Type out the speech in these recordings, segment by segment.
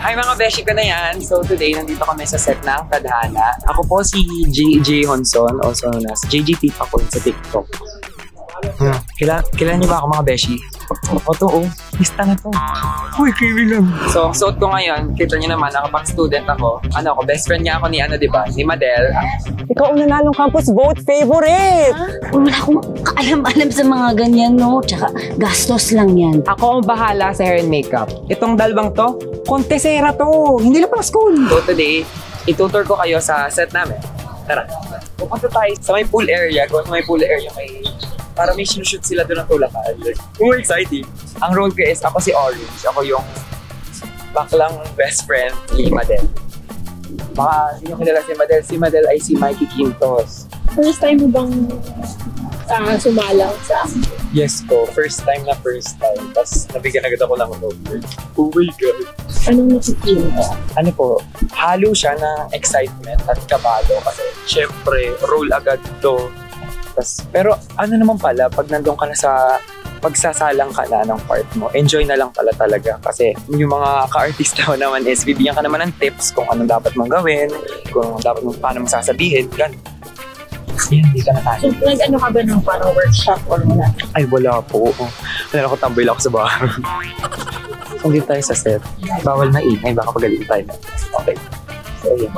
Hi mga beshi ko na yan. So today, nandito kami sa set ng Tadhana. Ako po si J Honson, also known as JGT Pakon sa TikTok. Kailan niyo ba ako mga beshi? O to, lista na to. Uy, kiwi lang. So, suot ko ngayon, kita niyo naman, nakapag-student ako. Best friend niya ako ni diba? Ni Madel. Ikaw ang nanalong campus vote favorite! Wala akong kaalam-alam sa mga ganyan, no? Tsaka gastos lang yan. Ako ang bahala sa hair and makeup. Itong dalawang to, kontesera to. Hindi lang pang school. So today, itutur ko kayo sa set namin. Tara. Pupunta tayo sa may pool area. Kung sa may pool area, para may sinushoot sila doon ng tulakan. Oh, exciting! Ang role ko is, ako si Orange. Ako yung baklang best friend ni Madel. Baka hindi nyo kilala si Madel. Si Madel ay si Mikey Quintos. First time mo bang sumalang sa Yes po, first time. Tapos nabigyan agad ako ng over. Oh my God! Anong nakikita mo? Ano po, halo siya ng excitement at kabado kasi syempre, role agad to. Pero ano naman pala, pag nandun ka na sa pagsasalang ka na ng part mo, enjoy na lang pala talaga. Kasi yung mga ka-artista mo naman is, bibigyan ka naman ng tips kung anong dapat mong gawin, kung dapat mong paano mong sasabihin, gano'n. Yan, hindi ka na tayo. So, nag-ano ka ba ng parang workshop or wala? Ay, wala po. Wala ako, tambay lang ako sa bahay. Kung dito tayo sa set, bawal na ingay, baka pagaling tayo. Okay. So, yun.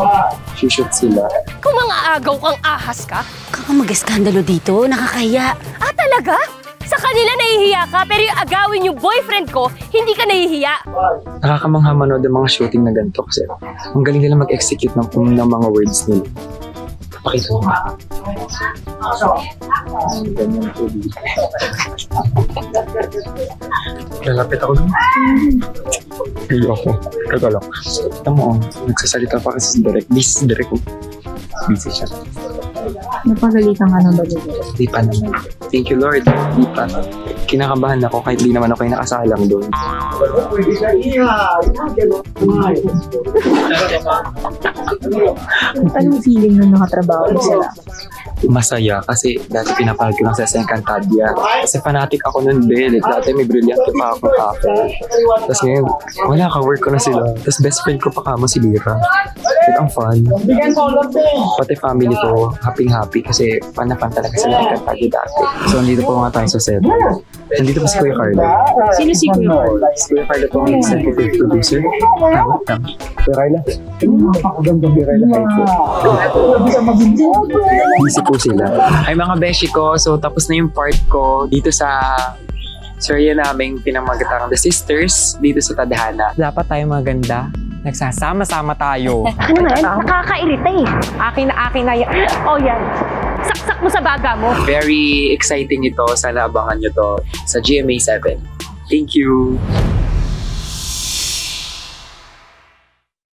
Shoot sila. Kung mga agaw kang ahas ka? Kaka mag-eskandalo dito, nakakahiya. Ah, talaga? Sa kanila nahihiya ka, pero yung agawin yung boyfriend ko, hindi ka nahihiya. Nakakamangha manood ng mga shooting na ganito kasi ang galing nila mag-execute ng mga words nila. Pakita mo. Ganyan po dito. Lalapit ako dun. Ayoko. Kaya lang. Kita mo, nagsasalita pa kasi si Derek. Busy si Derek. Busy siya. Napagalitan ka ng bago. Di pa naman. Thank you, Lord. Di pa. Kinakabahan ako kahit di naman ako yung nakasalang doon. Anong feeling nung nakatrabaho mo sila? Masaya kasi dati pinapanood ko lang sa Encantadia. Kasi fanatic ako nun din. Dati may Brillante pa ako kape. Tapos ngayon, wala ka, work ko na sila. Tapos best friend ko pa kamo si Lira. At ang fun. Pati family ko, happy kasi fan na fan talaga sila Encantadia dati. So nandito po nga tayo sa set. Nandito pa si Kuya Carlo. Sino si Kuya Carlo? Si Kuya Carlo po ang executive producer. Tawag lang. Kuya Carlo. Kuya Carlo po. Busy po sila. Ay mga beshi ko, so tapos na yung part ko dito sa serye naming pinamagatang The Sisters dito sa Tadhana. Dapat tayo maganda. Nagsasama-sama tayo. Ano na yan? Nakakairita eh. Akin na yan. Oh yan. Saksak mo sa baga mo. Very exciting ito. Sana abangan nyo to sa GMA 7. Thank you!